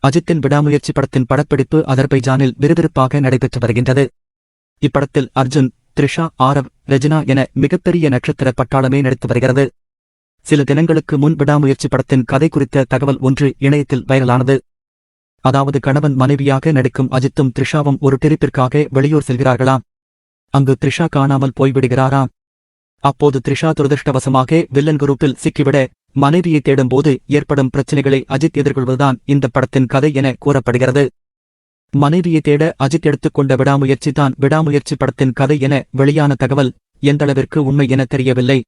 அஜித்தின் விடாமுயற்சி படத்தின் படப்பிடிப்பு அஜர்பைஜானில் விறுவிறுப்பாக நடைபெற்று வருகின்றது. இப்படத்தில் அர்ஜுன், த்ரிஷா, ஆரவ், ரெஜினா என மிகப்பெரிய நட்சத்திர பட்டாளமே நடித்து வருகிறது. சில தினங்களுக்கு முன் விடாமுயற்சி படத்தின் கதை குறித்த தகவல் ஒன்று இணையத்தில் வைரலானது. அதாவது கணவன் மனைவியாக நடிக்கும் அஜித்தும் த்ரிஷாவும் ஒரு டிரிப்பிற்காக வெளியூர் செல்கிறார்களாம். அங்கு த்ரிஷா காணாமல் போய்விடுகிறாராம். அப்போது த்ரிஷா துரதிருஷ்டவசமாக வில்லன் குரூப்பில் சிக்கிவிட மனைவியை தேடும்போது ஏற்படும் பிரச்சினைகளை அஜித் எதிர்கொள்வதுதான் இந்த படத்தின் கதை என கூறப்படுகிறது. மனைவியை தேட அஜித் எடுத்துக்கொண்ட விடாமுயற்சி தான் விடாமுயற்சி படத்தின் கதை என வெளியான தகவல் எந்தளவிற்கு உண்மை என தெரியவில்லை.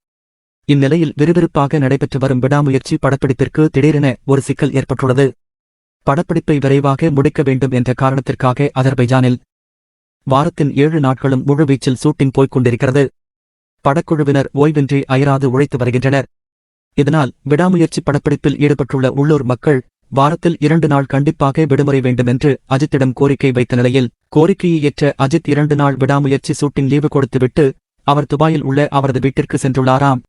இந்நிலையில் விறுவிறுப்பாக நடைபெற்று வரும் விடாமுயற்சி படப்பிடிப்பிற்கு திடீரென ஒரு சிக்கல் ஏற்பட்டுள்ளது. படப்பிடிப்பை விரைவாக முடிக்க வேண்டும் என்ற காரணத்திற்காக அஜர்பைஜானில் வாரத்தின் 7 நாட்களும் முழுவீச்சில் ஷூட்டிங் போய்க் கொண்டிருக்கிறது. படக்குழுவினர் ஓய்வின்றி அயராது உழைத்து வருகின்றனர். இதனால் விடாமுயற்சி படப்பிடிப்பில் ஈடுபட்டுள்ள உள்ளூர் மக்கள் வாரத்தில் 2 நாள் கண்டிப்பாக விடுமுறை வேண்டும் என்று அஜித்திடம் கோரிக்கை வைத்த நிலையில் கோரிக்கையை ஏற்ற அஜித் 2 நாள் விடாமுயற்சி ஷூட்டிங் லீவு கொடுத்துவிட்டு அவர் துபாயில் உள்ள அவரது வீட்டிற்கு சென்றுள்ளாராம்.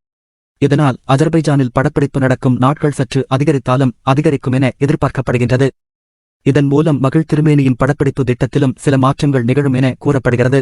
இதனால் அஜர்பைஜானில் படப்பிடிப்பு நடக்கும் நாட்கள் சற்று அதிகரித்தாலும் அதிகரிக்கும் என எதிர்பார்க்கப்படுகின்றது. இதன் மூலம் மகிழ் திருமேனியின் படப்பிடிப்பு திட்டத்திலும் சில மாற்றங்கள் நிகழும் என கூறப்படுகிறது.